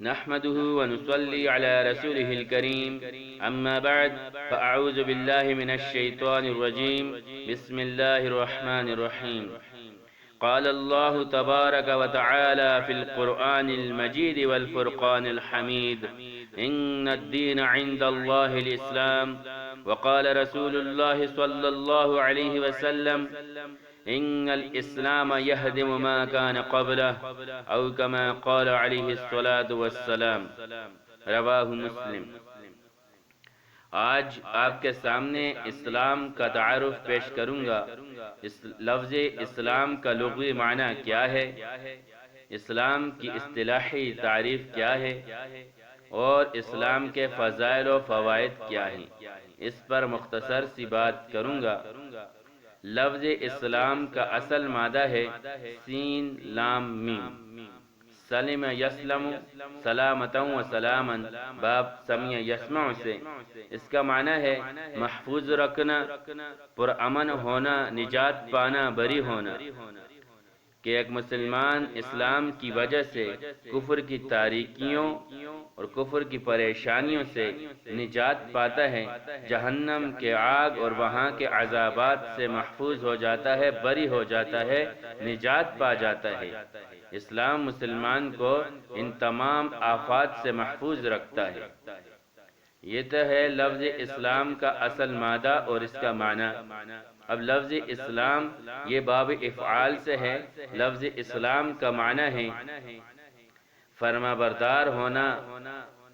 نحمده ونصلي على رسوله الكريم أما بعد فأعوذ بالله من الشيطان الرجيم بسم الله الرحمن الرحيم قال الله تبارك وتعالى في القرآن المجيد والفرقان الحميد إن الدين عند الله الإسلام وقال رسول الله صلى الله عليه وسلم إن الإسلام يهدم ما كان قبله أو كما قال عليه الصلاة والسلام رواہ مسلم۔ آج آپ کے سامنے اسلام کا تعارف پیش کروں گا۔ لفظ اسلام کا لغوی معنی کیا ہے، اسلام کی اصطلاحی تعریف کیا ہے اور اسلام کے فضائل و فوائد کیا ہیں، اس پر مختصر سی بات کروں گا۔ لفظ اسلام کا اصل مادہ ہے سین لام میم، سلم یسلم سلامتا و سلاما باب سمع یسمع سے۔ اس کا معنی ہے محفوظ رکھنا، پرامن ہونا، نجات پانا، بری ہونا۔ کہ ایک مسلمان اسلام کی وجہ سے کفر کی تاریکیوں اور کفر کی پریشانیوں سے نجات پاتا ہے، جہنم کے آگ اور وہاں کے عذابات سے محفوظ ہو جاتا ہے، بری ہو جاتا ہے، نجات پا جاتا ہے۔ اسلام مسلمان کو ان تمام آفات سے محفوظ رکھتا ہے۔ یہ تو ہے لفظ اسلام کا اصل مادہ اور اس کا معنی۔ اب لفظ اسلام یہ باب افعال سے ہے۔ لفظ اسلام کا معنی ہے فرما بردار ہونا،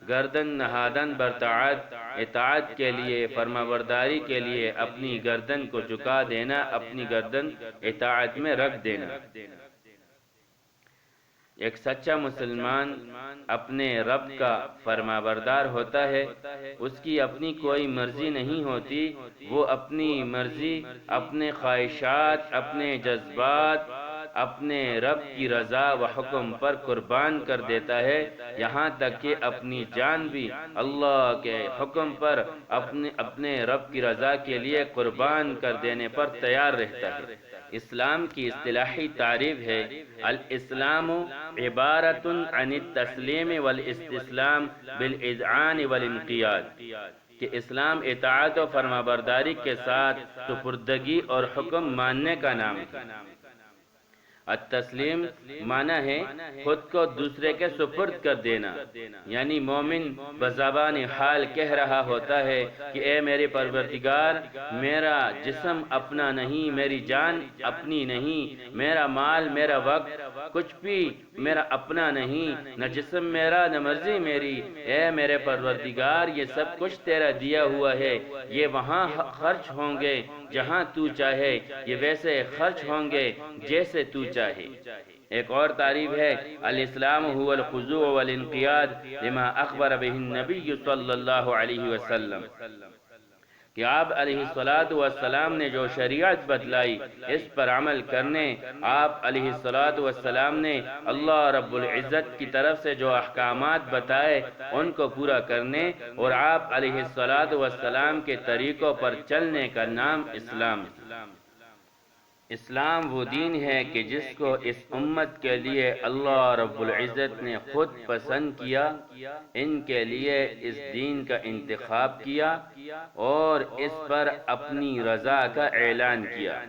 گردن نہادن برطاعت، اطاعت کے لیے، فرما برداری کے لیے اپنی گردن کو جھکا دینا، اپنی گردن اطاعت میں رکھ دینا۔ ایک سچا مسلمان اپنے رب کا فرما بردار ہوتا ہے، اس کی اپنی کوئی مرضی نہیں ہوتی، وہ اپنی مرضی، اپنے خواہشات، اپنے جذبات اپنے رب کی رضا و حکم پر قربان کر دیتا ہے، یہاں تک کہ اپنی جان بھی اللہ کے حکم پر اپنے رب کی رضا کے لیے قربان کر دینے پر تیار رہتا ہے۔ اسلام کی اصطلاحی تعریف ہے الاسلام عبارت عن التسلیم والاستسلام بالاذعان والانقیاد، کہ اسلام اطاعت و فرما برداری کے ساتھ سپردگی اور حکم ماننے کا نام ہے۔ التسلیم معنی ہے خود کو دوسرے کے سپرد کر دینا، یعنی مومن بزبان حال کہہ رہا ہوتا ہے کہ اے میرے پروردگار، میرا جسم اپنا نہیں، میری جان اپنی نہیں، میرا مال، میرا وقت، کچھ بھی میرا اپنا نہیں، نہ جسم میرا نہ مرضی میری، اے میرے پروردگار یہ سب کچھ تیرا دیا ہوا ہے، یہ وہاں خرچ ہوں گے جہاں تو چاہے، یہ ویسے خرچ ہوں گے جیسے تو چاہے۔ ایک اور تعریف ہے الاسلام هو الخضوع والانقیاد لما اخبر به النبی صلی اللہ علیہ وسلم، کہ آپ علیہ السلام نے جو شریعت بتلائی اس پر عمل کرنے، آپ علیہ السلام نے اللہ رب العزت کی طرف سے جو احکامات بتائے ان کو پورا کرنے، اور آپ علیہ السلام کے طریقوں پر چلنے کا نام اسلام ہے۔ اسلام وہ دین ہے کہ جس کو اس امت کے لیے اللہ رب العزت نے خود پسند کیا، ان کے لیے اس دین کا انتخاب کیا اور اس پر اپنی رضا کا اعلان کیا۔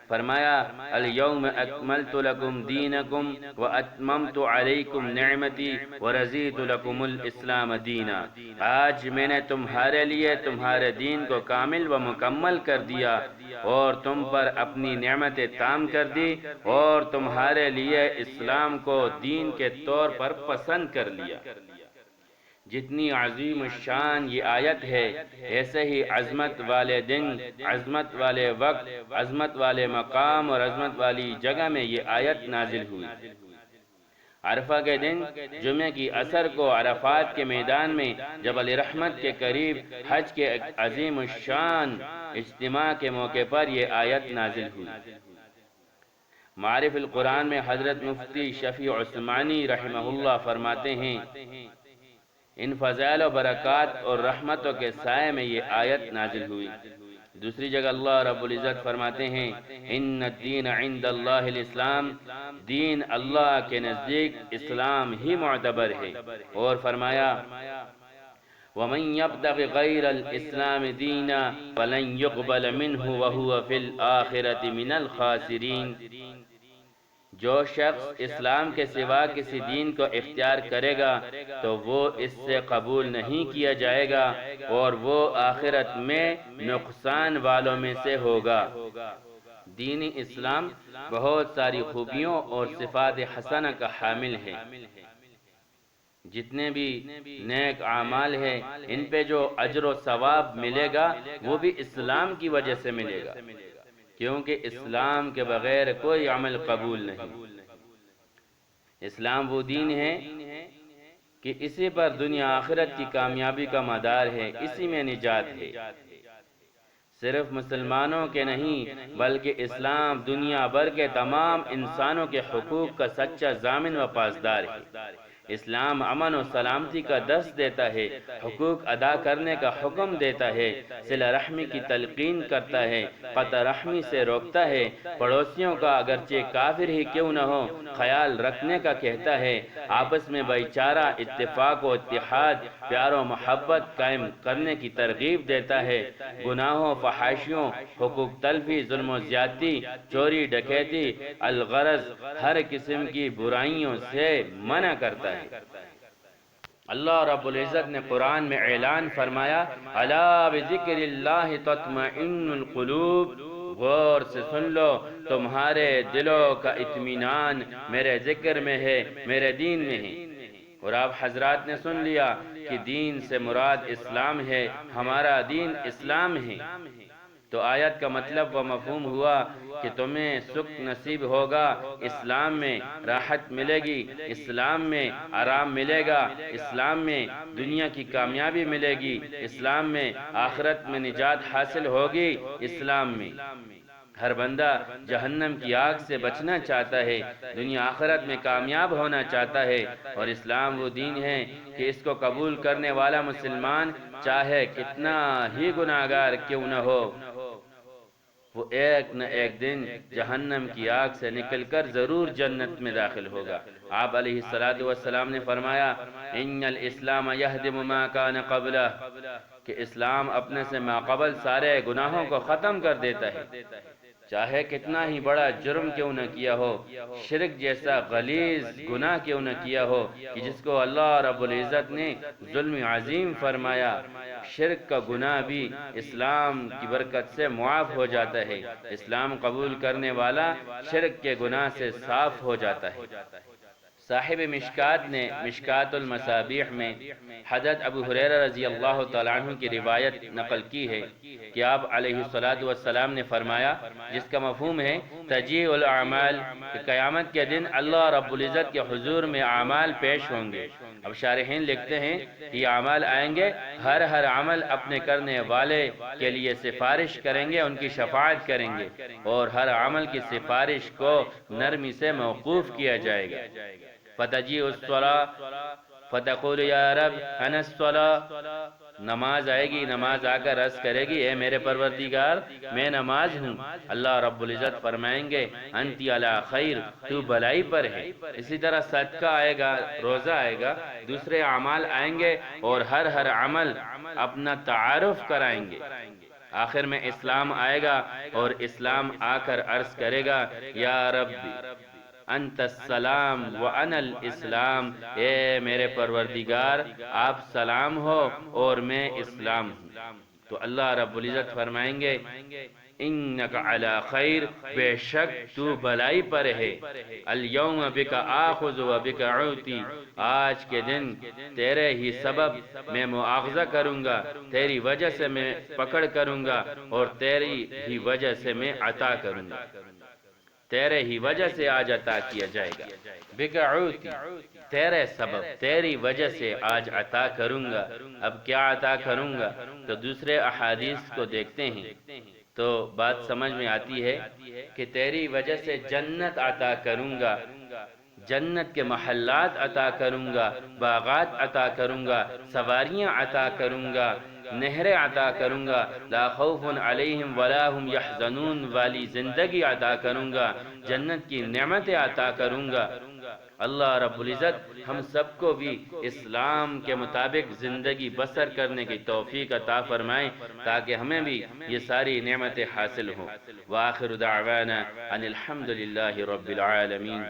فرمایا الیوم اکملت لکم دینکم واتممت علیکم نعمتی ورضیت لکم الاسلام دینا، آج میں نے تمہارے لیے تمہارے دین کو کامل و مکمل کر دیا اور تم پر اپنی نعمتیں تام کر دی اور تمہارے لیے اسلام کو دین کے طور پر پسند کر لیا۔ جتنی عظیم الشان یہ آیت ہے، ایسے ہی عظمت والے دن، عظمت والے وقت، عظمت والے مقام اور عظمت والی جگہ میں یہ آیت نازل ہوئی۔ عرفہ کے دن جمعہ کی عصر کو عرفات کے میدان میں جبل رحمت کے قریب حج کے ایک عظیم الشان اجتماع کے موقع پر یہ آیت نازل ہوئی۔ معارف القرآن میں حضرت مفتی شفیع عثمانی رحمہ اللہ فرماتے ہیں ان فضائل و برکات اور رحمتوں کے سائے میں یہ آیت نازل ہوئی۔ دوسری جگہ اللہ رب العزت فرماتے ہیں ان الدین عند اللہ الاسلام، دین اللہ کے نزدیک اسلام ہی معتبر ہے، اور فرمایا وَمَن يَبْتَغِ غَيْرَ الْإِسْلَامِ دِينًا فَلَن يُقْبَلَ مِنْهُ وَهُوَ فِي الْآخِرَةِ مِنَ الْخَاسِرِينَ، جو شخص اسلام کے سوا کسی دین کو اختیار کرے گا تو وہ اس سے قبول نہیں کیا جائے گا اور وہ آخرت میں نقصان والوں میں سے ہوگا۔ دین اسلام بہت ساری خوبیوں اور صفات حسنہ کا حامل ہے۔ جتنے بھی نیک اعمال ہیں ان پہ جو اجر و ثواب ملے گا وہ بھی اسلام کی وجہ سے ملے گا، کیونکہ اسلام کے بغیر کوئی عمل قبول نہیں۔ اسلام وہ دین ہے کہ اسی پر دنیا آخرت کی کامیابی کا مدار ہے، اسی میں نجات ہے۔ صرف مسلمانوں کے نہیں بلکہ اسلام دنیا بھر کے تمام انسانوں کے حقوق کا سچا ضامن و پاسدار ہے۔ اسلام امن و سلامتی کا درس دیتا ہے، حقوق ادا کرنے کا حکم دیتا ہے، صلہ رحمی کی تلقین کرتا ہے، قطع رحمی سے روکتا ہے، پڑوسیوں کا اگرچہ کافر ہی کیوں نہ ہو خیال رکھنے کا کہتا ہے، آپس میں بھائی چارہ، اتفاق و اتحاد، پیار و محبت قائم کرنے کی ترغیب دیتا ہے، گناہوں، فحاشیوں، حقوق تلفی، ظلم و زیادتی، چوری ڈکیتی، الغرض ہر قسم کی برائیوں سے منع کرتا ہے۔ اللہ رب العزت نے قرآن میں اعلان فرمایا الا بذکر اللہ تطمئن القلوب، غور سے سن لو تمہارے دلوں کا اطمینان میرے ذکر میں ہے، میرے دین میں ہے۔ اور آپ حضرات نے سن لیا کہ دین سے مراد اسلام ہے، ہمارا دین اسلام ہے۔ تو آیت کا مطلب و مفہوم ہوا کہ تمہیں سکھ نصیب ہوگا، اسلام میں راحت ملے گی، اسلام میں آرام ملے گا، اسلام میں دنیا کی کامیابی ملے گی، اسلام میں آخرت میں نجات حاصل ہوگی، اسلام میں ہر بندہ جہنم کی آگ سے بچنا چاہتا ہے، دنیا آخرت میں کامیاب ہونا چاہتا ہے، اور اسلام وہ دین ہے کہ اس کو قبول کرنے والا مسلمان چاہے کتنا ہی گناہگار کیوں نہ ہو، وہ ایک نہ ایک دن جہنم کی آگ سے نکل کر ضرور جنت میں داخل ہوگا۔ آپ علیہ السلام نے فرمایا ان الاسلام یہدم ما کان قبلہ، کہ اسلام اپنے سے ماقبل سارے گناہوں کو ختم کر دیتا ہے، چاہے کتنا ہی بڑا جرم کیوں نہ کیا ہو، شرک جیسا غلیظ گناہ کیوں نہ کیا ہو کہ جس کو اللہ رب العزت نے ظلم عظیم فرمایا، شرک کا گناہ بھی اسلام کی برکت سے معاف ہو جاتا ہے، اسلام قبول کرنے والا شرک کے گناہ سے صاف ہو جاتا ہے۔ صاحب مشکات نے مشکات المصابیح میں حضرت ابو ہریرہ رضی اللہ تعالیٰ عنہ کی روایت نقل کی ہے کہ آپ علیہ السلام نے فرمایا، جس کا مفہوم ہے تجیع الاعمال، کہ قیامت کے دن اللہ رب العزت کے حضور میں اعمال پیش ہوں گے۔ اب شارحین لکھتے ہیں کہ یہ اعمال آئیں گے، ہر عمل اپنے کرنے والے کے لیے سفارش کریں گے، ان کی شفاعت کریں گے، اور ہر عمل کی سفارش کو نرمی سے موقوف کیا جائے گا۔ فتجیء الصلاة فتقول یا رب انا الصلاة، نماز آئے گی، نماز آ کر عرض کرے گی اے میرے پروردگار میں نماز ہوں، اللہ رب العزت فرمائیں گے انتی علی خیر، تو بھلائی پر ہے۔ اسی طرح صدقہ آئے گا، روزہ آئے گا، دوسرے اعمال آئیں گے اور ہر عمل اپنا تعارف کرائیں گے۔ آخر میں اسلام آئے گا اور اسلام آ کر عرض کرے گا یا ربی انت السلام وانا الاسلام، اے میرے پروردگار آپ سلام ہو اور میں اسلام ہوں۔ تو اللہ رب العزت فرمائیں گے انک علی خیر، بے شک تو بھلائی پر ہے، الیوم بک آخذ و بک اعطی، آج کے دن تیرے ہی سبب میں مواخذہ کروں گا، تیری وجہ سے میں پکڑ کروں گا اور تیری ہی وجہ سے میں عطا کروں گا، تیرے ہی وجہ سے آج عطا کیا جائے گا، بک اعطی، تیرے سبب، تیری وجہ سے آج عطا کروں گا۔ اب کیا عطا کروں گا؟ تو دوسرے احادیث کو دیکھتے ہیں تو بات سمجھ میں آتی ہے کہ تیری وجہ سے جنت عطا کروں گا، جنت کے محلات عطا کروں گا، باغات عطا کروں گا، سواریاں عطا کروں گا، نہریں عطا کروں گا، لا خوف علیہم ولا ہم یحزنون والی زندگی عطا کروں گا، جنت کی نعمتیں عطا کروں گا۔ اللہ رب العزت ہم سب کو بھی اسلام کے مطابق زندگی بسر کرنے کی توفیق عطا فرمائیں تاکہ ہمیں بھی یہ ساری نعمتیں حاصل ہوں۔ وآخر دعوانا ان الحمد للہ رب العالمین۔